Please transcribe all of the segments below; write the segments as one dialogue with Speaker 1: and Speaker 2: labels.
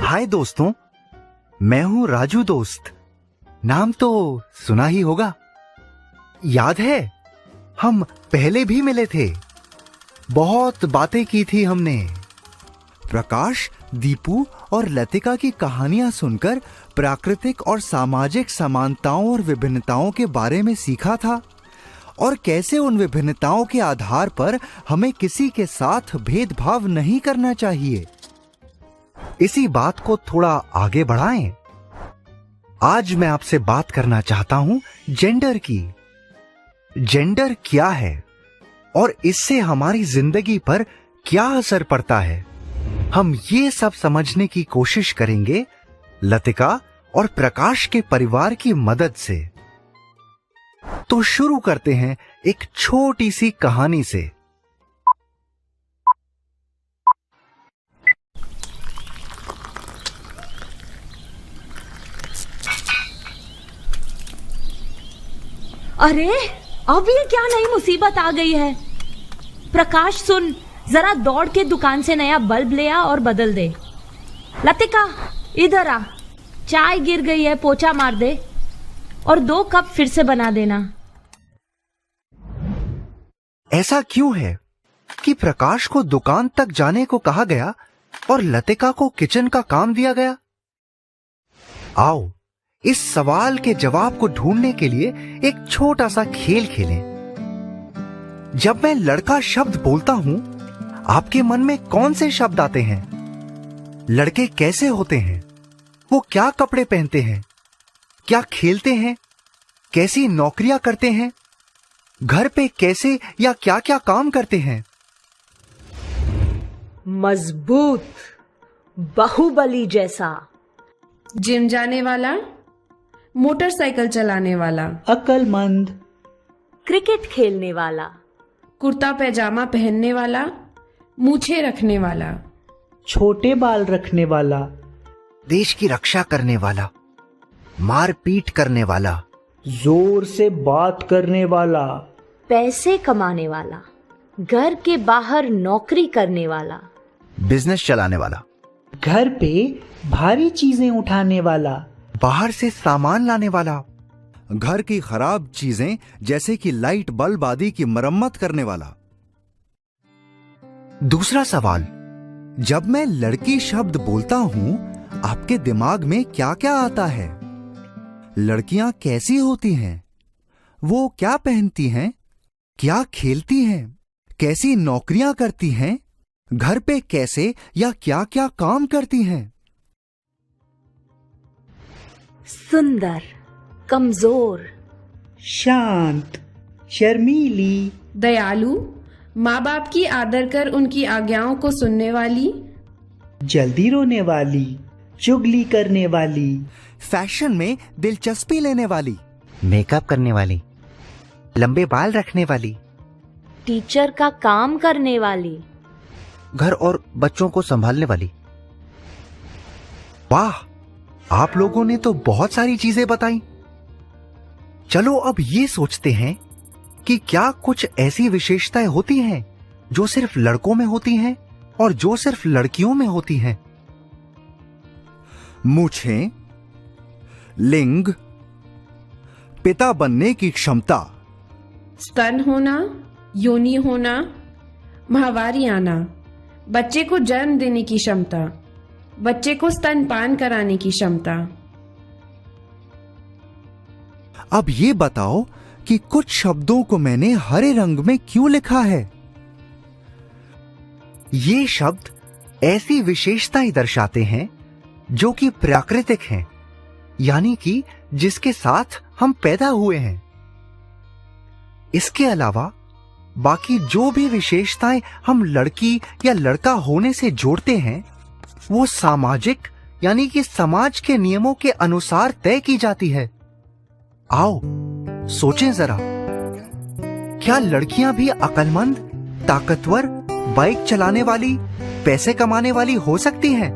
Speaker 1: हाय दोस्तों, मैं हूं राजू दोस्त। नाम तो सुना ही होगा। याद है हम पहले भी मिले थे, बहुत बातें की थी हमने। प्रकाश, दीपू और लतिका की कहानियां सुनकर प्राकृतिक और सामाजिक समानताओं और विभिन्नताओं के बारे में सीखा था और कैसे उन विभिन्नताओं के आधार पर हमें किसी के साथ भेदभाव नहीं करना चाहिए। इसी बात को थोड़ा आगे बढ़ाएं। आज मैं आपसे बात करना चाहता हूं जेंडर की। जेंडर क्या है और इससे हमारी जिंदगी पर क्या असर पड़ता है, हम ये सब समझने की कोशिश करेंगे लतिका और प्रकाश के परिवार की मदद से। तो शुरू करते हैं एक छोटी सी कहानी से।
Speaker 2: अरे अब ये क्या नई मुसीबत आ गई है। प्रकाश सुन, जरा दौड़ के दुकान से नया बल्ब ले आ और बदल दे। लतिका इधर आ, चाय गिर गई है, पोछा मार दे और 2 कप फिर से बना देना।
Speaker 1: ऐसा क्यों है कि प्रकाश को दुकान तक जाने को कहा गया और लतिका को किचन का काम दिया गया? आओ इस सवाल के जवाब को ढूंढने के लिए एक छोटा सा खेल खेलें। जब मैं लड़का शब्द बोलता हूं, आपके मन में कौन से शब्द आते हैं? लड़के कैसे होते हैं? वो क्या कपड़े पहनते हैं? क्या खेलते हैं? कैसी नौकरियां करते हैं? घर पे कैसे या क्या क्या काम करते हैं?
Speaker 2: मजबूत, बाहुबली जैसा।
Speaker 3: जिम जाने वाला, मोटरसाइकिल चलाने वाला,
Speaker 4: अक्लमंद,
Speaker 2: क्रिकेट खेलने वाला,
Speaker 3: कुर्ता पैजामा पहनने वाला, मूछें रखने वाला,
Speaker 4: छोटे बाल रखने वाला,
Speaker 1: देश की रक्षा करने वाला, मारपीट करने वाला,
Speaker 4: जोर से बात करने वाला,
Speaker 2: पैसे कमाने वाला, घर के बाहर नौकरी करने वाला,
Speaker 1: बिजनेस चलाने वाला,
Speaker 4: घर पे भारी चीजें उठाने वाला,
Speaker 1: बाहर से सामान लाने वाला, घर की खराब चीजें जैसे कि लाइट बल्ब आदि की मरम्मत करने वाला। दूसरा सवाल, जब मैं लड़की शब्द बोलता हूं, आपके दिमाग में क्या क्या आता है? लड़कियां कैसी होती हैं? वो क्या पहनती हैं? क्या खेलती हैं? कैसी नौकरियां करती हैं? घर पे कैसे या क्या क्या काम करती हैं?
Speaker 2: सुंदर, कमजोर,
Speaker 4: शांत, शर्मीली,
Speaker 3: दयालु, माँ बाप की आदर कर उनकी आज्ञाओं को सुनने वाली,
Speaker 4: जल्दी रोने वाली, चुगली करने वाली,
Speaker 1: फैशन में दिलचस्पी लेने वाली, मेकअप करने वाली, लंबे बाल रखने वाली,
Speaker 2: टीचर का काम करने वाली,
Speaker 1: घर और बच्चों को संभालने वाली। वाह, आप लोगों ने तो बहुत सारी चीजें बताई। चलो अब ये सोचते हैं कि क्या कुछ ऐसी विशेषताएं होती हैं जो सिर्फ लड़कों में होती हैं और जो सिर्फ लड़कियों में होती हैं। मूछें, लिंग, पिता बनने की क्षमता,
Speaker 3: स्तन होना, योनि होना, माहवारी आना, बच्चे को जन्म देने की क्षमता, बच्चे को स्तनपान कराने की क्षमता।
Speaker 1: अब ये बताओ कि कुछ शब्दों को मैंने हरे रंग में क्यों लिखा है? ये शब्द ऐसी विशेषताएं दर्शाते हैं जो कि प्राकृतिक हैं, यानी कि जिसके साथ हम पैदा हुए हैं। इसके अलावा बाकी जो भी विशेषताएं हम लड़की या लड़का होने से जोड़ते हैं, वो सामाजिक यानी कि समाज के नियमों के अनुसार तय की जाती है। आओ सोचें जरा, क्या लड़कियां भी अक्लमंद, ताकतवर, बाइक चलाने वाली, पैसे कमाने वाली हो सकती हैं?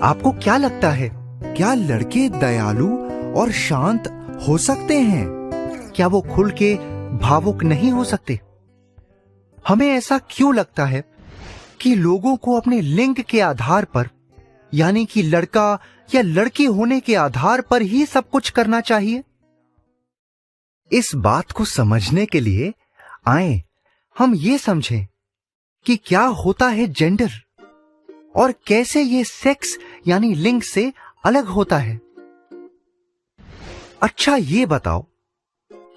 Speaker 1: आपको क्या लगता है, क्या लड़के दयालु और शांत हो सकते हैं? क्या वो खुल के भावुक नहीं हो सकते? हमें ऐसा क्यों लगता है कि लोगों को अपने लिंग के आधार पर यानी कि लड़का या लड़की होने के आधार पर ही सब कुछ करना चाहिए? इस बात को समझने के लिए आए हम ये समझें कि क्या होता है जेंडर और कैसे ये सेक्स यानी लिंग से अलग होता है। अच्छा ये बताओ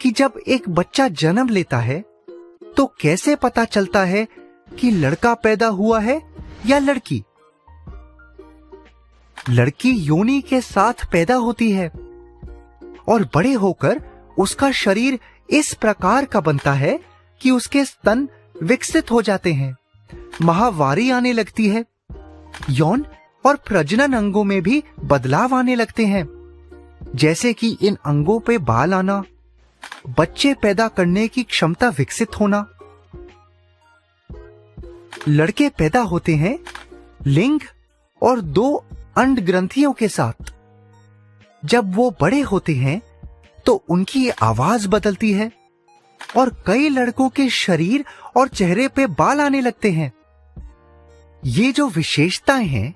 Speaker 1: कि जब एक बच्चा जन्म लेता है तो कैसे पता चलता है कि लड़का पैदा हुआ है या लड़की? लड़की योनि के साथ पैदा होती है और बड़े होकर उसका शरीर इस प्रकार का बनता है कि उसके स्तन विकसित हो जाते हैं, माहवारी आने लगती है, यौन और प्रजनन अंगों में भी बदलाव आने लगते हैं, जैसे कि इन अंगों पे बाल आना, बच्चे पैदा करने की क्षमता विकसित होना। लड़के पैदा होते हैं लिंग और 2 अंड ग्रंथियों के साथ। जब वो बड़े होते हैं तो उनकी आवाज बदलती है और कई लड़कों के शरीर और चेहरे पे बाल आने लगते हैं। ये जो विशेषताएं हैं,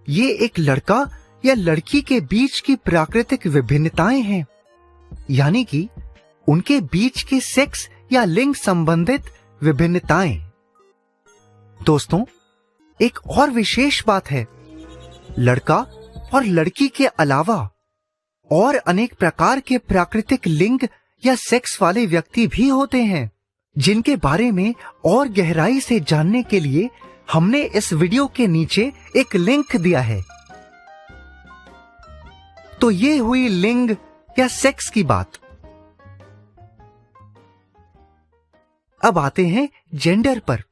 Speaker 1: ये एक लड़का या लड़की के बीच की प्राकृतिक विभिन्नताएं हैं, यानी कि उनके बीच की सेक्स या लिंग संबंधित विभिन्नताएं। दोस्तों, एक और विशेष बात है, लड़का और लड़की के अलावा और अनेक प्रकार के प्राकृतिक लिंग या सेक्स वाले व्यक्ति भी होते हैं, जिनके बारे में और गहराई से जानने के लिए हमने इस वीडियो के नीचे एक लिंक दिया है। तो ये हुई लिंग या सेक्स की बात। अब आते हैं जेंडर पर।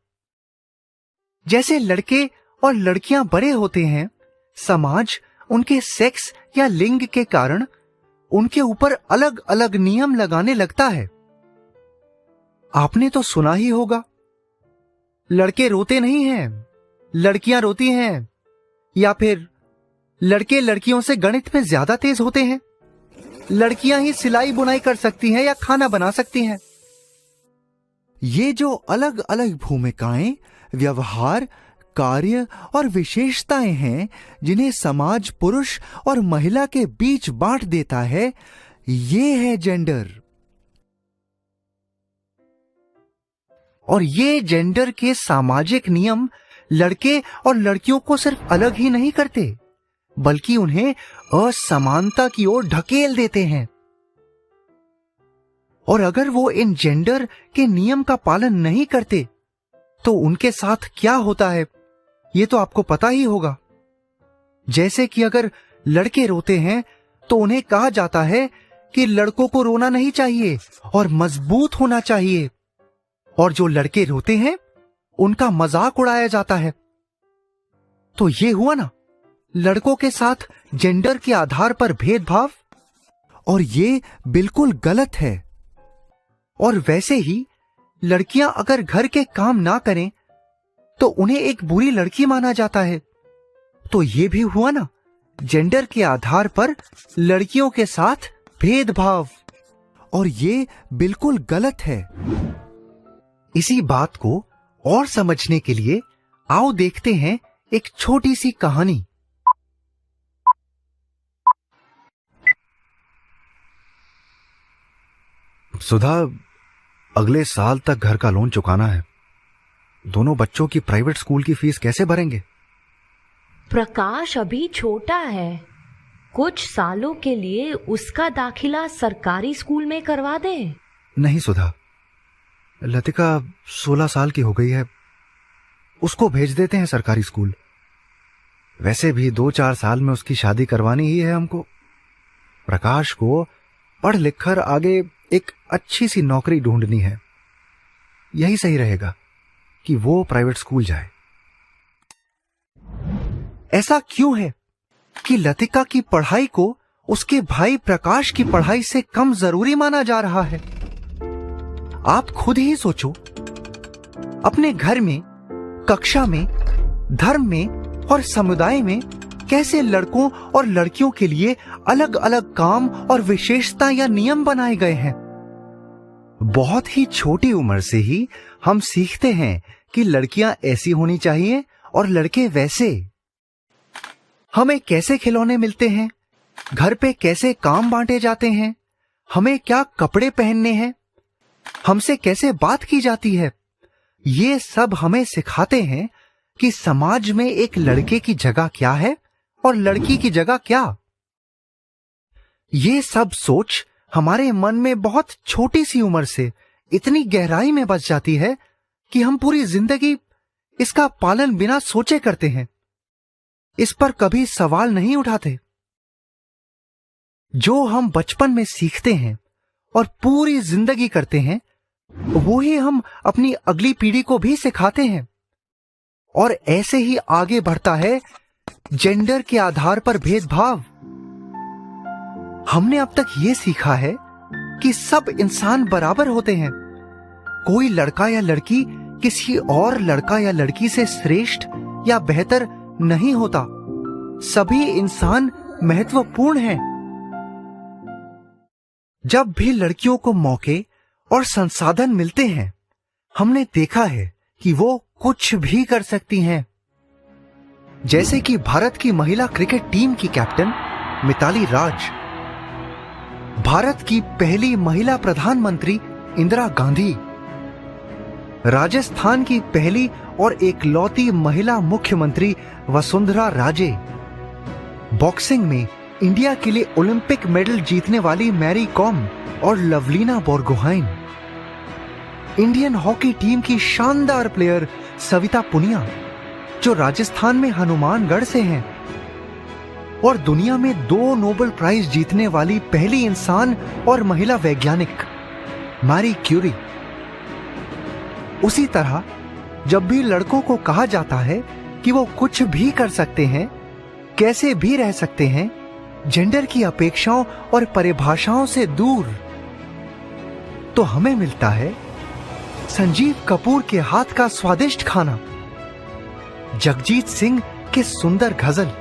Speaker 1: जैसे लड़के और लड़कियां बड़े होते हैं, समाज उनके सेक्स या लिंग के कारण उनके ऊपर अलग अलग नियम लगाने लगता है। आपने तो सुना ही होगा, लड़के रोते नहीं हैं, लड़कियां रोती हैं, या फिर लड़के लड़कियों से गणित में ज्यादा तेज होते हैं, लड़कियां ही सिलाई बुनाई कर सकती हैं या खाना बना सकती हैं। ये जो अलग अलग भूमिकाएं, व्यवहार, कार्य और विशेषताएं हैं जिन्हें समाज पुरुष और महिला के बीच बांट देता है, ये है जेंडर। और ये जेंडर के सामाजिक नियम लड़के और लड़कियों को सिर्फ अलग ही नहीं करते, बल्कि उन्हें असमानता की ओर ढकेल देते हैं। और अगर वो इन जेंडर के नियम का पालन नहीं करते तो उनके साथ क्या होता है, ये तो आपको पता ही होगा। जैसे कि अगर लड़के रोते हैं तो उन्हें कहा जाता है कि लड़कों को रोना नहीं चाहिए और मजबूत होना चाहिए, और जो लड़के रोते हैं उनका मजाक उड़ाया जाता है। तो ये हुआ ना लड़कों के साथ जेंडर के आधार पर भेदभाव, और ये बिल्कुल गलत है। और वैसे ही लड़कियां अगर घर के काम ना करें तो उन्हें एक बुरी लड़की माना जाता है। तो ये भी हुआ ना जेंडर के आधार पर लड़कियों के साथ भेदभाव, और ये बिल्कुल गलत है। इसी बात को और समझने के लिए आओ देखते हैं एक छोटी सी कहानी। सुधा, अगले साल तक घर का लोन चुकाना है। दोनों बच्चों की प्राइवेट स्कूल की फीस कैसे भरेंगे?
Speaker 2: प्रकाश अभी छोटा है, कुछ सालों के लिए उसका दाखिला सरकारी स्कूल में करवा दे।
Speaker 1: नहीं सुधा, लतिका 16 साल की हो गई है, उसको भेज देते हैं सरकारी स्कूल। वैसे भी 2-4 साल में उसकी शादी करवानी ही है हमको। प्रकाश को पढ़ लिख कर आगे एक अच्छी सी नौकरी ढूंढनी है। यही सही रहेगा कि वो प्राइवेट स्कूल जाए। ऐसा क्यों है कि लतिका की पढ़ाई को उसके भाई प्रकाश की पढ़ाई से कम जरूरी माना जा रहा है? आप खुद ही सोचो, अपने घर में, कक्षा में, धर्म में और समुदाय में कैसे लड़कों और लड़कियों के लिए अलग अलग काम और विशेषता या नियम बनाए गए हैं। बहुत ही छोटी उम्र से ही हम सीखते हैं कि लड़कियां ऐसी होनी चाहिए और लड़के वैसे। हमें कैसे खिलौने मिलते हैं, घर पे कैसे काम बांटे जाते हैं, हमें क्या कपड़े पहनने हैं, हमसे कैसे बात की जाती है, ये सब हमें सिखाते हैं कि समाज में एक लड़के की जगह क्या है और लड़की की जगह क्या। ये सब सोच हमारे मन में बहुत छोटी सी उम्र से इतनी गहराई में बस जाती है कि हम पूरी जिंदगी इसका पालन बिना सोचे करते हैं, इस पर कभी सवाल नहीं उठाते। जो हम बचपन में सीखते हैं और पूरी जिंदगी करते हैं, वो ही हम अपनी अगली पीढ़ी को भी सिखाते हैं। और ऐसे ही आगे बढ़ता है जेंडर के आधार पर भेदभाव। हमने अब तक ये सीखा है कि सब इंसान बराबर होते हैं। कोई लड़का या लड़की किसी और लड़का या लड़की से श्रेष्ठ या बेहतर नहीं होता। सभी इंसान महत्वपूर्ण हैं। जब भी लड़कियों को मौके और संसाधन मिलते हैं, हमने देखा है कि वो कुछ भी कर सकती हैं। जैसे कि भारत की महिला क्रिकेट टीम की कैप्टन मिताली राज, भारत की पहली महिला प्रधानमंत्री इंदिरा गांधी, राजस्थान की पहली और एकलौती महिला मुख्यमंत्री वसुंधरा राजे, बॉक्सिंग में इंडिया के लिए ओलंपिक मेडल जीतने वाली मैरी कॉम और लवलीना बोरगोहाइन, इंडियन हॉकी टीम की शानदार प्लेयर सविता पुनिया, जो राजस्थान में हनुमानगढ़ से हैं, और दुनिया में 2 नोबेल प्राइज जीतने वाली पहली इंसान और महिला वैज्ञानिक मैरी क्यूरी। उसी तरह जब भी लड़कों को कहा जाता है कि वो कुछ भी कर सकते हैं, कैसे भी रह सकते हैं, जेंडर की अपेक्षाओं और परिभाषाओं से दूर, तो हमें मिलता है संजीव कपूर के हाथ का स्वादिष्ट खाना, जगजीत सिंह के सुंदर गजल,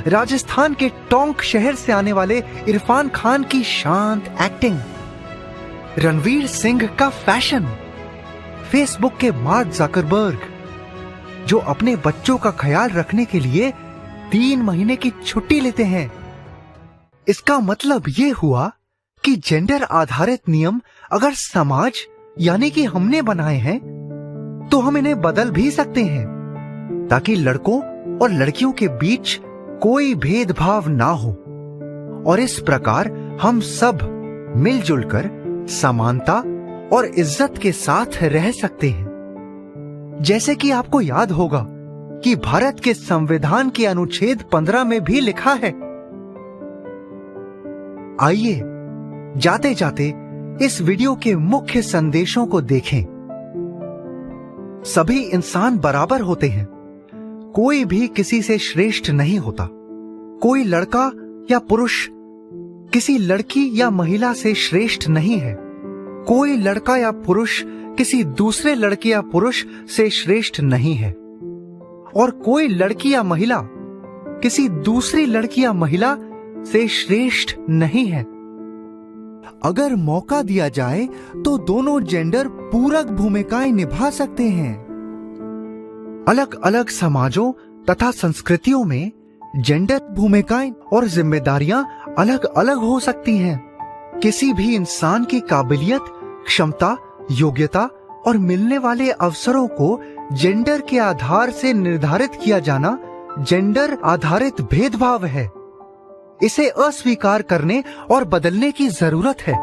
Speaker 1: राजस्थान के टोंक शहर से आने वाले इरफान खान की शांत एक्टिंग, रणवीर सिंह का फैशन, फेसबुक के मार्क जकरबर्ग, जो अपने बच्चों का ख्याल रखने के लिए 3 महीने की छुट्टी लेते हैं। इसका मतलब यह हुआ कि जेंडर आधारित नियम अगर समाज यानी कि हमने बनाए हैं, तो हम इन्हें बदल भी सकते हैं, ताकि लड़कों और लड़कियों के बीच कोई भेदभाव ना हो और इस प्रकार हम सब मिलजुल कर समानता और इज्जत के साथ रह सकते हैं। जैसे कि आपको याद होगा कि भारत के संविधान के अनुच्छेद 15 में भी लिखा है। आइए जाते जाते इस वीडियो के मुख्य संदेशों को देखें। सभी इंसान बराबर होते हैं, कोई भी किसी से श्रेष्ठ नहीं होता। कोई लड़का या पुरुष किसी लड़की या महिला से श्रेष्ठ नहीं है। कोई लड़का या पुरुष किसी दूसरे लड़के या पुरुष से श्रेष्ठ नहीं है, और कोई लड़की या महिला किसी दूसरी लड़की या महिला से श्रेष्ठ नहीं है। अगर मौका दिया जाए तो दोनों जेंडर पूरक भूमिकाएं निभा सकते हैं। अलग अलग समाजों तथा संस्कृतियों में जेंडर भूमिकाएं और जिम्मेदारियां अलग अलग हो सकती हैं। किसी भी इंसान की काबिलियत, क्षमता, योग्यता और मिलने वाले अवसरों को जेंडर के आधार से निर्धारित किया जाना जेंडर आधारित भेदभाव है। इसे अस्वीकार करने और बदलने की जरूरत है।